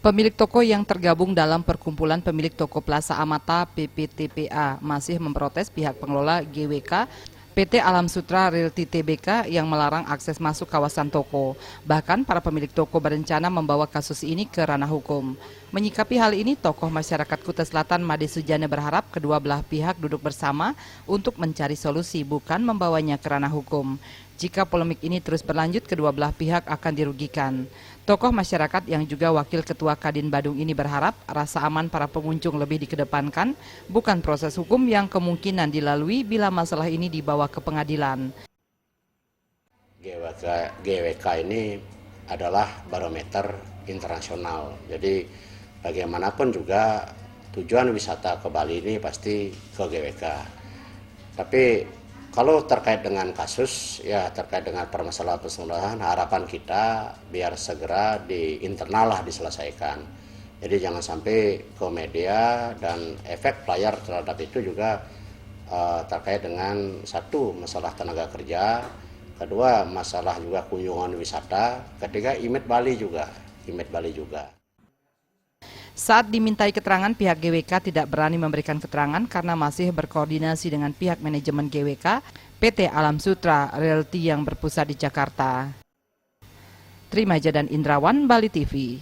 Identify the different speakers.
Speaker 1: Pemilik toko yang tergabung dalam Perkumpulan Pemilik Toko Plaza Amata (PPTPA) masih memprotes pihak pengelola GWK PT Alam Sutra Realty Tbk yang melarang akses masuk kawasan toko. Bahkan para pemilik toko berencana membawa kasus ini ke ranah hukum. Menyikapi hal ini, tokoh masyarakat Kuta Selatan Made Sujana berharap kedua belah pihak duduk bersama untuk mencari solusi, bukan membawanya ke ranah hukum. Jika polemik ini terus berlanjut, kedua belah pihak akan dirugikan. Tokoh masyarakat yang juga wakil ketua Kadin Badung ini berharap rasa aman para pengunjung lebih dikedepankan, bukan proses hukum yang kemungkinan dilalui bila masalah ini dibawa ke pengadilan.
Speaker 2: GWK ini adalah barometer internasional. Jadi bagaimanapun juga tujuan wisata ke Bali ini pasti ke GWK. Tapi kalau terkait dengan kasus, ya terkait dengan permasalahan harapan kita biar segera di internal lah diselesaikan. Jadi jangan sampai ke media dan efek layar terhadap itu juga terkait dengan satu, masalah tenaga kerja, kedua masalah juga kunjungan wisata, ketiga image Bali juga.
Speaker 1: Saat dimintai keterangan, pihak GWK tidak berani memberikan keterangan karena masih berkoordinasi dengan pihak manajemen GWK, PT Alam Sutra Realty yang berpusat di Jakarta. Trimaja dan Indrawan, Bali TV.